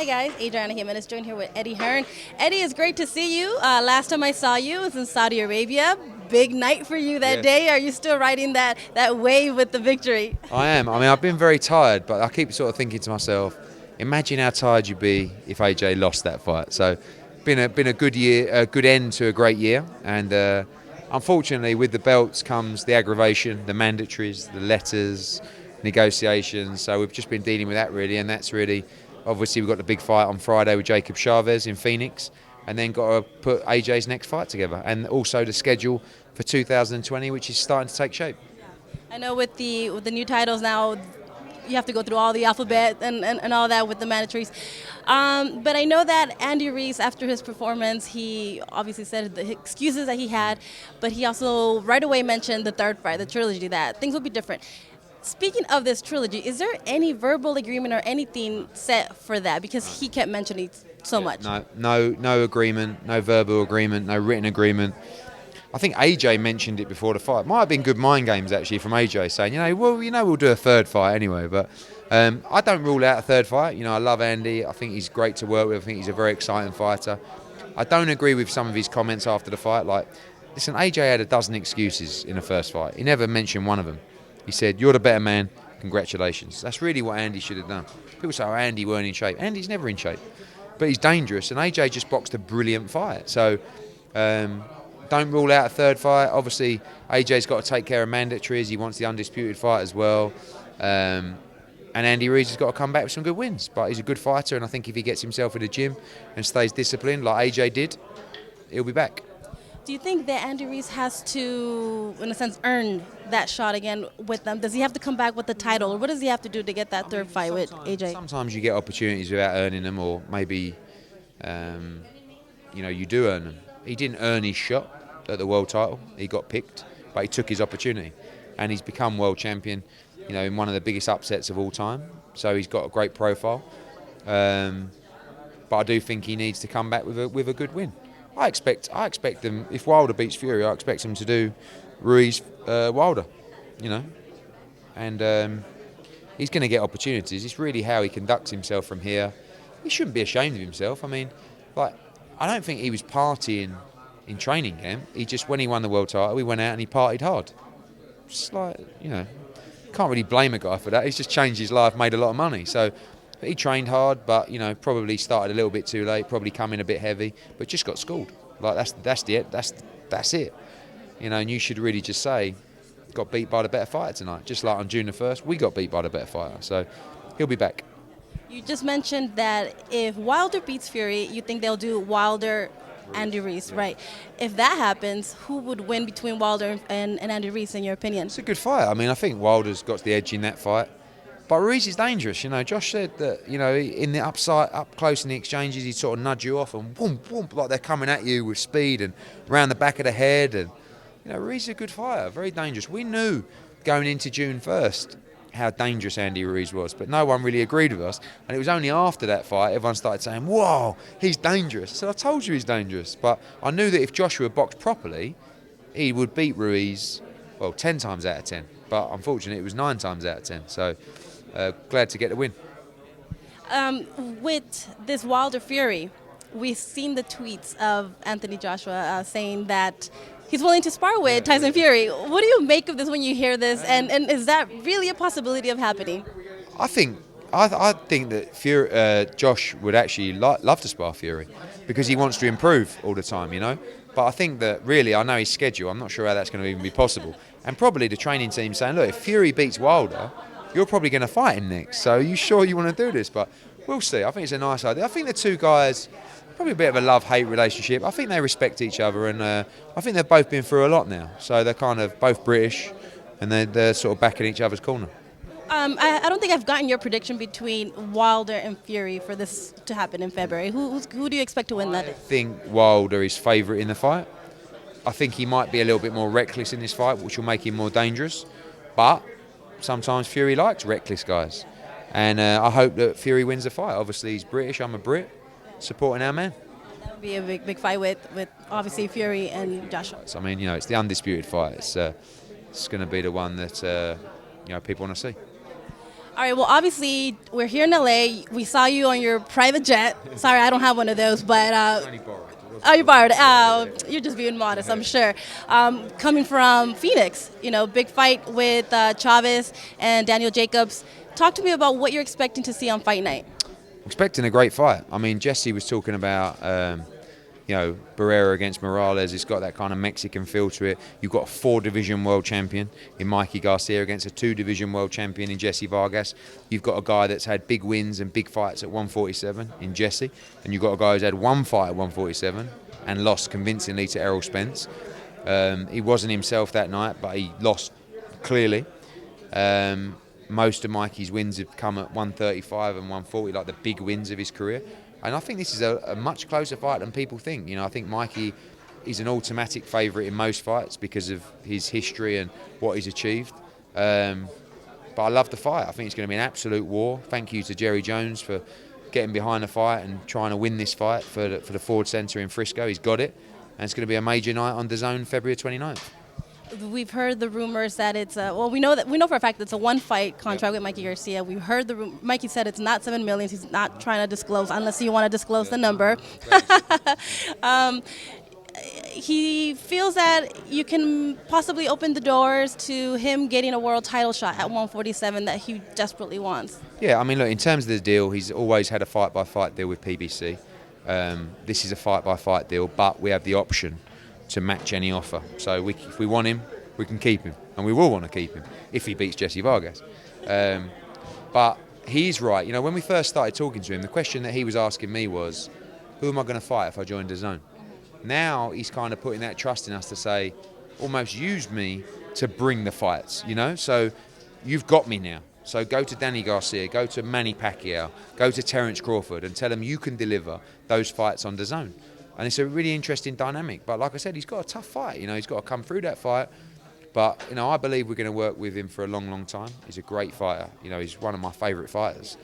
Hey guys, Adriana Jimenez joined here with Eddie Hearn. Eddie, it's great to see you. Last time I saw you was in Saudi Arabia. Big night for you that day. Are you still riding that wave with the victory? I am. I mean, I've been very tired, but I keep sort of thinking to myself, imagine how tired you'd be if AJ lost that fight. So, been a good year, a good end to a great year, and unfortunately, with the belts comes the aggravation, the mandatories, the letters, negotiations. So we've just been dealing with that really, and that's really obviously we've got the big fight on Friday with Jacob Chavez in Phoenix, and then got to put AJ's next fight together, and also the schedule for 2020, which is starting to take shape. I know with the new titles now, you have to go through all the alphabet and all that with the mandatories. But I know that Andy Ruiz, after his performance, he obviously said the excuses that he had, but he also right away mentioned the third fight, the trilogy, that things will be different. Speaking of this trilogy, is there any verbal agreement or anything set for that? Because he kept mentioning so much. No agreement, no verbal agreement, no written agreement. I think AJ mentioned it before the fight. Might have been good mind games actually from AJ, saying, we'll do a third fight anyway. But I don't rule out a third fight. I love Andy. I think he's great to work with. I think he's a very exciting fighter. I don't agree with some of his comments after the fight. Like, listen, AJ had a dozen excuses in the first fight. He never mentioned one of them. He said, "You're the better man. Congratulations." That's really what Andy should have done. People say, "Oh, Andy weren't in shape." Andy's never in shape, but he's dangerous. And AJ just boxed a brilliant fight. So. Don't rule out a third fight. Obviously, AJ's got to take care of mandatories. He wants the undisputed fight as well. And Andy Ruiz has got to come back with some good wins. But he's a good fighter, and I think if he gets himself in the gym and stays disciplined like AJ did, he'll be back. Do you think that Andy Ruiz has to, in a sense, earn that shot again with them? Does he have to come back with the title, or what does he have to do to get that third fight with AJ? Sometimes you get opportunities without earning them, or maybe you do earn them. He didn't earn his shot at the world title. He got picked, but he took his opportunity, and he's become world champion, in one of the biggest upsets of all time. So he's got a great profile, but I do think he needs to come back with a good win. I expect them, if Wilder beats Fury, I expect him to do Ruiz Wilder, and he's going to get opportunities. It's really how he conducts himself from here. He shouldn't be ashamed of himself. I mean, I don't think he was partying in training camp. He just, when he won the world title, he went out and he partied hard. Just can't really blame a guy for that. He's just changed his life, made a lot of money. So he trained hard, but probably started a little bit too late, probably come in a bit heavy, but just got schooled. That's it. And you should really just say, got beat by the better fighter tonight. Just like on June the 1st, we got beat by the better fighter. So he'll be back. You just mentioned that if Wilder beats Fury, you think they'll do Wilder Andy Ruiz, right? If that happens, who would win between Wilder and Andy Ruiz, in your opinion? It's a good fight. I mean, I think Wilder's got the edge in that fight. But Ruiz is dangerous. Josh said that, in the up close in the exchanges, he'd sort of nudge you off and boom, boom, like they're coming at you with speed and round the back of the head. And, Ruiz is a good fighter, very dangerous. We knew going into June 1st how dangerous Andy Ruiz was, but no one really agreed with us. And it was only after that fight everyone started saying, "Whoa, he's dangerous." I said, "I told you he's dangerous." But I knew that if Joshua boxed properly, he would beat Ruiz, 10 times out of 10. But unfortunately, it was 9 times out of 10. So glad to get the win. With this Wilder Fury, we've seen the tweets of Anthony Joshua saying that he's willing to spar with Tyson Fury. What do you make of this when you hear this? And is that really a possibility of happening? I think that Fury, Josh would actually love to spar Fury because he wants to improve all the time, But I think that really, I know his schedule. I'm not sure how that's going to even be possible. And probably the training team saying, "Look, if Fury beats Wilder, you're probably going to fight him next. So are you sure you want to do this?" But we'll see. I think it's a nice idea. I think the two guys, probably a bit of a love-hate relationship. I think they respect each other, and I think they've both been through a lot now. So they're kind of both British, and they're sort of back in each other's corner. I don't think I've gotten your prediction between Wilder and Fury for this to happen in February. Who do you expect to win that? I think Wilder is favourite in the fight. I think he might be a little bit more reckless in this fight, which will make him more dangerous. But sometimes Fury likes reckless guys. And I hope that Fury wins the fight. Obviously, he's British, I'm a Brit, supporting our man. That would be a big fight with obviously Fury and Joshua. So, I mean, it's the undisputed fight. It's going to be the one that people want to see. All right. Well, obviously, we're here in LA. We saw you on your private jet. Sorry, I don't have one of those, but. Oh, you borrowed it. You're just being modest, I'm sure. Coming from Phoenix, big fight with Chavez and Daniel Jacobs. Talk to me about what you're expecting to see on fight night. Expecting a great fight. I mean, Jesse was talking about, Barrera against Morales. It's got that kind of Mexican feel to it. You've got a 4-division world champion in Mikey Garcia against a 2-division world champion in Jesse Vargas. You've got a guy that's had big wins and big fights at 147 in Jesse. And you've got a guy who's had one fight at 147 and lost convincingly to Errol Spence. He wasn't himself that night, but he lost clearly. Most of Mikey's wins have come at 135 and 140, like the big wins of his career. And I think this is a much closer fight than people think. I think Mikey is an automatic favourite in most fights because of his history and what he's achieved. But I love the fight. I think it's going to be an absolute war. Thank you to Jerry Jones for getting behind the fight and trying to win this fight for the Ford Centre in Frisco. He's got it. And it's going to be a major night on DAZN February 29th. We've heard the rumors that it's we know for a fact it's a one-fight contract with Mikey Garcia. We've heard Mikey said it's not $7 million. He's not trying to disclose unless you want to disclose the number. He feels that you can possibly open the doors to him getting a world title shot at 147 that he desperately wants. Yeah, I mean, look, in terms of the deal, he's always had a fight-by-fight deal with PBC. This is a fight-by-fight deal, but we have the option to match any offer. So if we want him, we can keep him. And we will want to keep him if he beats Jesse Vargas. But he's right. When we first started talking to him, the question that he was asking me was, who am I going to fight if I join DAZN? Now he's kind of putting that trust in us to say, almost use me to bring the fights, So you've got me now. So go to Danny Garcia, go to Manny Pacquiao, go to Terence Crawford and tell him you can deliver those fights on DAZN. And it's a really interesting dynamic. But like I said, he's got a tough fight. He's got to come through that fight. But, I believe we're going to work with him for a long, long time. He's a great fighter. He's one of my favourite fighters.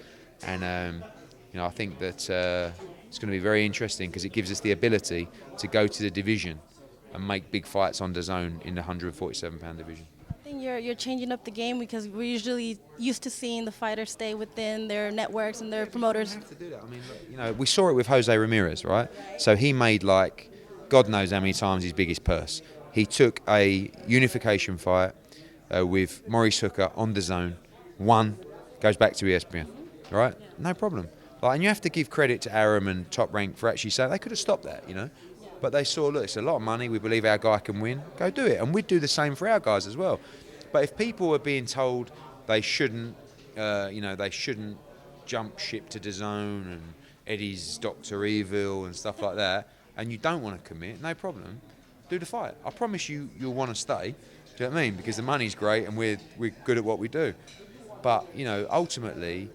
And, I think that it's going to be very interesting because it gives us the ability to go to the division and make big fights on DAZN in the 147-pound division. I think you're changing up the game because we're usually used to seeing the fighters stay within their networks and their promoters. You have to do that. I mean, we saw it with Jose Ramirez, right? So he made God knows how many times his biggest purse. He took a unification fight with Maurice Hooker on DAZN, won, goes back to ESPN, right? No problem. And you have to give credit to Arum and Top Rank for actually saying they could have stopped that, But they saw, look, it's a lot of money. We believe our guy can win. Go do it. And we'd do the same for our guys as well. But if people are being told they shouldn't, they shouldn't jump ship to DAZN and Eddie's Dr. Evil and stuff like that, and you don't want to commit, no problem. Do the fight. I promise you'll want to stay. Do you know what I mean? Because the money's great and we're good at what we do. But, ultimately,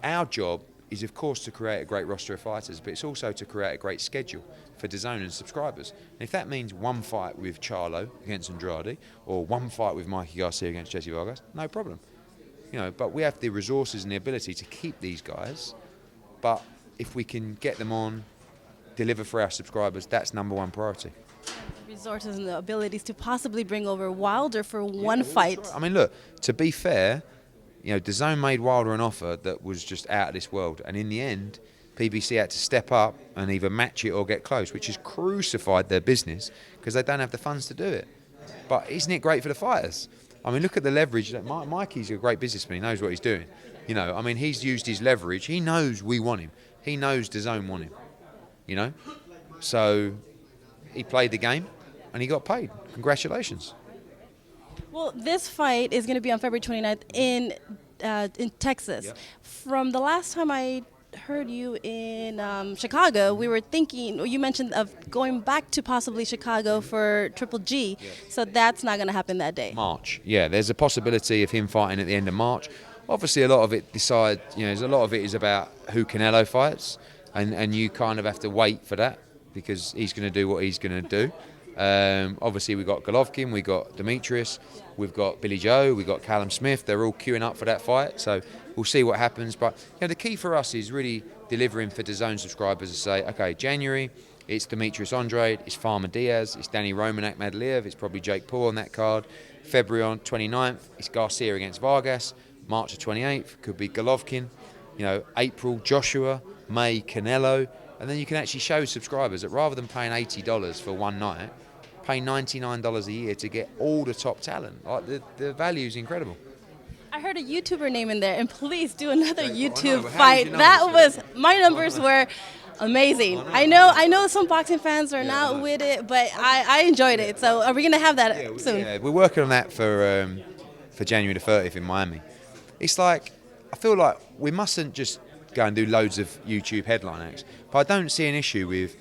our job is, of course, to create a great roster of fighters, but it's also to create a great schedule for DAZN and subscribers. And if that means one fight with Charlo against Andrade or one fight with Mikey Garcia against Jesse Vargas, no problem. But we have the resources and the ability to keep these guys. But if we can get them on, deliver for our subscribers, that's number one priority. The resources and the abilities to possibly bring over Wilder for one fight. I mean, look, to be fair, DAZN made Wilder an offer that was just out of this world. And in the end, PBC had to step up and either match it or get close, which has crucified their business because they don't have the funds to do it. But isn't it great for the fighters? I mean, look at the leverage. Mikey's a great businessman. He knows what he's doing. He's used his leverage. He knows we want him. He knows DAZN want him. So he played the game and he got paid. Congratulations. Well, this fight is going to be on February 29th in Texas. Yep. From the last time I heard you in Chicago, we were thinking, you mentioned of going back to possibly Chicago for Triple G. Yes. So that's not going to happen that day. March. Yeah, there's a possibility of him fighting at the end of March. Obviously, a lot of it is about who Canelo fights, and you kind of have to wait for that because he's going to do what he's going to do. Obviously, we've got Golovkin, we've got Demetrius, we've got Billy Joe, we've got Callum Smith. They're all queuing up for that fight, so we'll see what happens. But the key for us is really delivering for DAZN subscribers to say, okay, January, it's Demetrius Andrade, it's Farmer Diaz, it's Danny Romanak Madliev, it's probably Jake Paul on that card. February on 29th, it's Garcia against Vargas. March the 28th could be Golovkin. April, Joshua. May, Canelo. And then you can actually show subscribers that rather than paying $80 for one night, pay $99 a year to get all the top talent. Like the value is incredible. I heard a YouTuber name in there, and please do another YouTube I know, but how fight. did you That notice was my numbers were amazing. I know some boxing fans are not with it, but I enjoyed it. So are we gonna have that soon? Yeah, we're working on that for January the 30th in Miami. It's like I feel like we mustn't just go and do loads of YouTube headline acts, but I don't see an issue with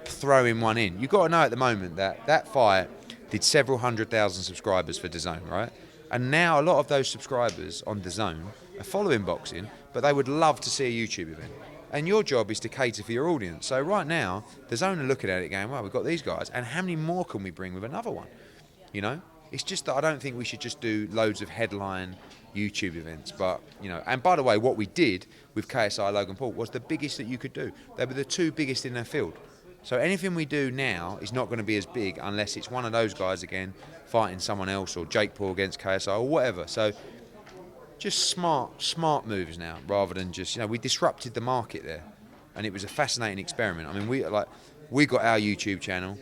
throwing one in. You've got to know at the moment that fight did several 100,000 subscribers for DAZN, right? And now a lot of those subscribers on DAZN are following boxing, but they would love to see a YouTube event. And your job is to cater for your audience. So right now, DAZN are looking at it going, well, we've got these guys, and how many more can we bring with another one? It's just that I don't think we should just do loads of headline YouTube events. But, and by the way, what we did with KSI Logan Paul was the biggest that you could do. They were the two biggest in their field. So anything we do now is not going to be as big unless it's one of those guys again fighting someone else, or Jake Paul against KSI or whatever. So just smart moves now, rather than just, we disrupted the market there, and it was a fascinating experiment. I mean, we got our YouTube channel.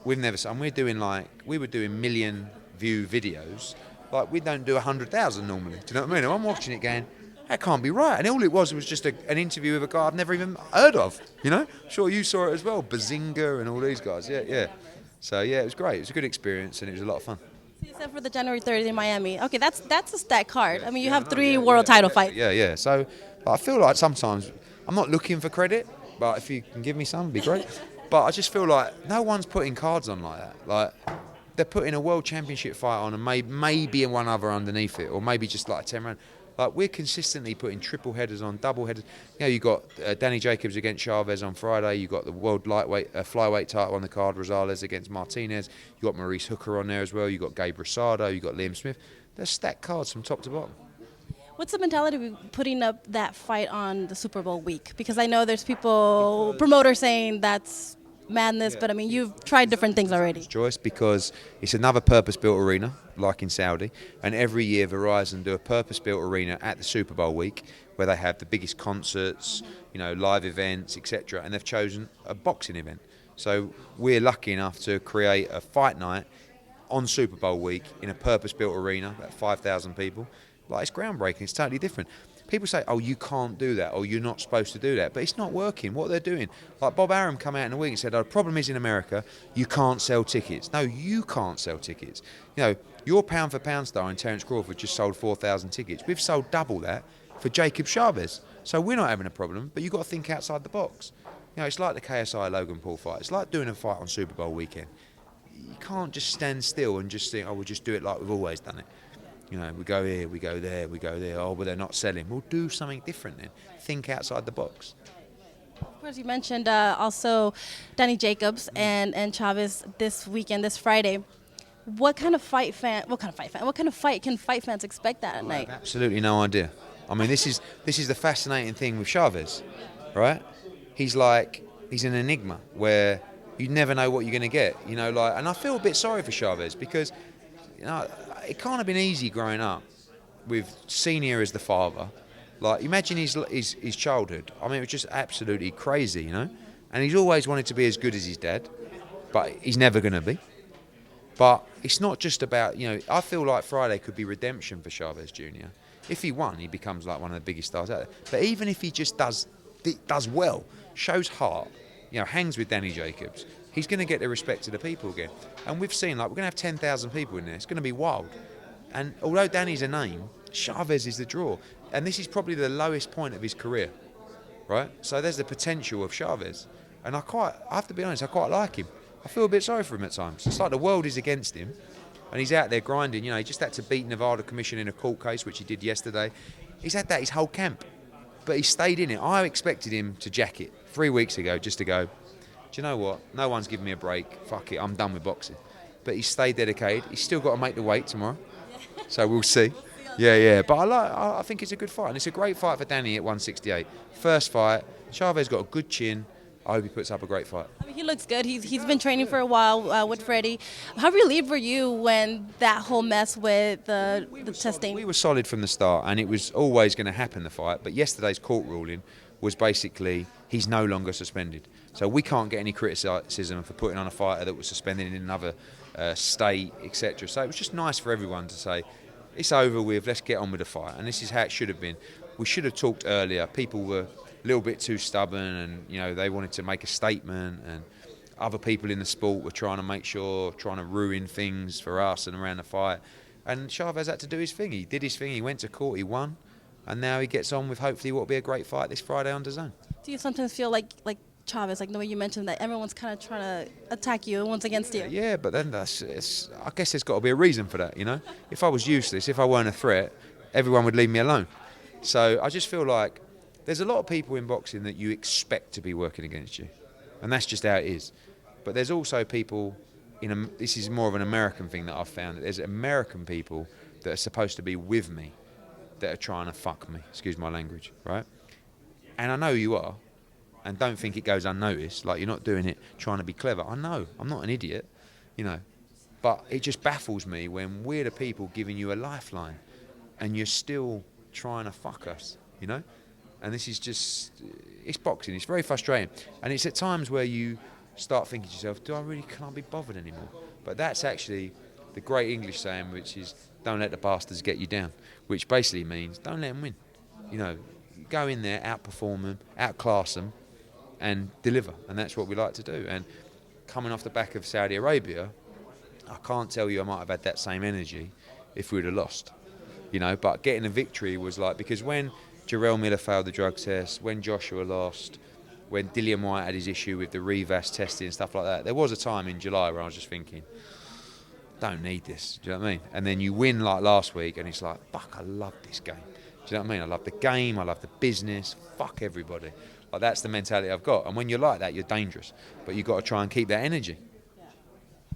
We were doing million view videos. Like, we don't do 100,000 normally. Do you know what I mean? And I'm watching it going, that can't be right. And all it was just an interview with a guy I've never even heard of. Sure, you saw it as well. Bazinga and all these guys. Yeah. So yeah, it was great. It was a good experience, and it was a lot of fun. So you said for the January 30th in Miami. Okay, that's a stacked card. I mean, you have three world title fights. Yeah. So I feel like sometimes I'm not looking for credit, but if you can give me some, it'd be great. But I just feel like no one's putting cards on like that. Like, they're putting a world championship fight on, and maybe one other underneath it, or maybe just like a 10 round. Like, we're consistently putting triple headers on, double headers. You got Danny Jacobs against Chavez on Friday. You got the world flyweight title on the card, Rosales against Martinez. You got Maurice Hooker on there as well. You got Gabe Rosado. You got Liam Smith. They're stacked cards from top to bottom. What's the mentality of putting up that fight on the Super Bowl week? Because I know there's promoters saying that's madness, but I mean, you've tried different things already. Choice, because it's another purpose-built arena, like in Saudi, and every year Verizon do a purpose-built arena at the Super Bowl week, where they have the biggest concerts, live events, etc. And they've chosen a boxing event. So we're lucky enough to create a fight night on Super Bowl week in a purpose-built arena, about 5,000 people. Like, it's groundbreaking. It's totally different. People say, oh, you can't do that, or you're not supposed to do that, but it's not working. What they're doing, like Bob Arum come out in a week and said, oh, the problem is in America, you can't sell tickets. No, you can't sell tickets. Your pound for pound star in Terence Crawford just sold 4,000 tickets. We've sold double that for Jacob Chavez. So we're not having a problem, but you've got to think outside the box. It's like the KSI Logan Paul fight. It's like doing a fight on Super Bowl weekend. You can't just stand still and just think, oh, we'll just do it like we've always done it. We go here, we go there, we go there. Oh, but they're not selling. We'll do something different then. Think outside the box. Of course, you mentioned also Danny Jacobs and Chavez this weekend, this Friday. What kind of fight can fight fans expect that night? I have absolutely no idea. I mean, this is the fascinating thing with Chavez, right? He's an enigma where you never know what you're going to get. And I feel a bit sorry for Chavez, because it can't have been easy growing up with Senior as the father. Like, imagine his childhood. I mean, it was just absolutely crazy, And he's always wanted to be as good as his dad, but he's never going to be. But it's not just about, I feel like Friday could be redemption for Chavez Jr. If he won, he becomes like one of the biggest stars out there. But even if he just does well, shows heart, hangs with Danny Jacobs, he's going to get the respect of the people again. And we've seen, we're going to have 10,000 people in there. It's going to be wild. And although Danny's a name, Chavez is the draw. And this is probably the lowest point of his career, right? So there's the potential of Chavez. And I have to be honest, I quite like him. I feel a bit sorry for him at times. It's like the world is against him, and he's out there grinding. He just had to beat Nevada Commission in a court case, which he did yesterday. He's had that his whole camp, but he stayed in it. I expected him to jack it 3 weeks ago, just to go, do you know what? No one's giving me a break. Fuck it, I'm done with boxing. But he stayed dedicated. He's still got to make the weight tomorrow, so we'll see. Yeah. But I think it's a good fight, and it's a great fight for Danny at 168. First fight. Chavez got a good chin. I hope he puts up a great fight. He looks good. He's been training for a while with Freddie. How relieved were you when that whole mess with the testing? We were solid from the start, and it was always going to happen, the fight. But yesterday's court ruling was basically he's no longer suspended. So we can't get any criticism for putting on a fighter that was suspended in another state, etc. So it was just nice for everyone to say, it's over with, let's get on with the fight. And this is how it should have been. We should have talked earlier. People were a little bit too stubborn, and they wanted to make a statement, and other people in the sport were trying to ruin things for us and around the fight. And Chavez had to do his thing. He did his thing. He went to court. He won, and now he gets on with hopefully what will be a great fight this Friday on DAZN. Do you sometimes feel like Chavez, like the way you mentioned that everyone's kind of trying to attack you, one's against you? Yeah, but then I guess there's got to be a reason for that. If I was useless, if I weren't a threat, everyone would leave me alone. So I just feel like there's a lot of people in boxing that you expect to be working against you, and that's just how it is. But there's also people, this is more of an American thing that I've found, that there's American people that are supposed to be with me that are trying to fuck me, excuse my language, right? And I know you are, and don't think it goes unnoticed, like you're not doing it trying to be clever. I know, I'm not an idiot, but it just baffles me when we're the people giving you a lifeline and you're still trying to fuck us, And this is just, it's boxing, it's very frustrating. And it's at times where you start thinking to yourself, can't be bothered anymore? But that's actually the great English saying, which is, don't let the bastards get you down, which basically means don't let them win. Go in there, outperform them, outclass them, and deliver. And that's what we like to do. And coming off the back of Saudi Arabia, I can't tell you I might have had that same energy if we'd have lost. But getting a victory was like, because when Jarrell Miller failed the drug test, when Joshua lost, when Dillian White had his issue with the Rivas testing and stuff like that, there was a time in July where I was just thinking, don't need this, do you know what I mean? And then you win like last week and it's like, fuck, I love this game. Do you know what I mean? I love the game, I love the business, fuck everybody. Like, that's the mentality I've got. And when you're like that, you're dangerous. But you've got to try and keep that energy.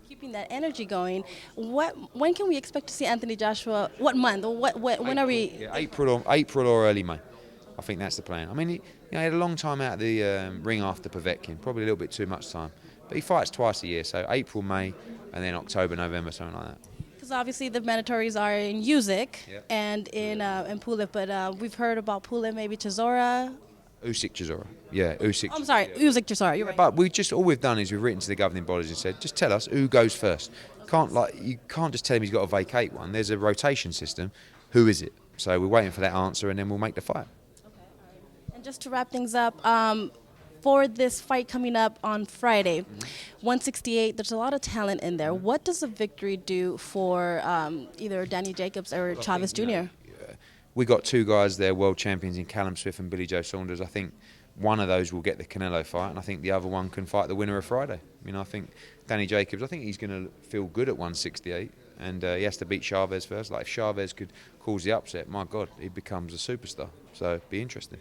Keeping that energy going, when can we expect to see Anthony Joshua? What month? When are we? Yeah, April or early May. I think that's the plan. I mean, he had a long time out of the ring after Povetkin, probably a little bit too much time. But he fights twice a year, so April, May, and then October, November, something like that. Because obviously the mandatories are in Usyk and in Pulev, but we've heard about Pulev, maybe Chisora. Usyk Chisora. Yeah, Usyk. I'm sorry, Usyk Chisora, you're right. But all we've done is we've written to the governing bodies and said, just tell us who goes first. You can't just tell him he's got to vacate one. There's a rotation system. Who is it? So we're waiting for that answer, and then we'll make the fight. Just to wrap things up, for this fight coming up on Friday, 168, there's a lot of talent in there. What does a victory do for either Danny Jacobs or Chavez Jr.? We got two guys there, world champions in Callum Swift and Billy Joe Saunders. I think one of those will get the Canelo fight, and I think the other one can fight the winner of Friday. I think Danny Jacobs, I think he's going to feel good at 168, and he has to beat Chavez first. Like, if Chavez could cause the upset, my God, he becomes a superstar. So it'd be interesting.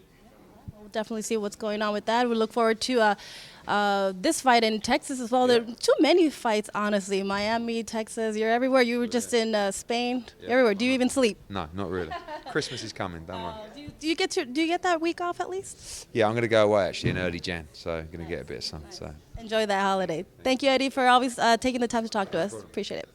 We'll definitely see what's going on with that. We look forward to this fight in Texas as well. There are too many fights, honestly. Miami, Texas, you're everywhere. You were just in Spain, everywhere. Do you even sleep? No, not really. Christmas is coming, don't worry. Do you get that week off at least? Yeah, I'm going to go away actually in early Jan, so I'm going to get a bit of sun. So enjoy that holiday. Thank you, Eddie, for always taking the time to talk to us. Appreciate it.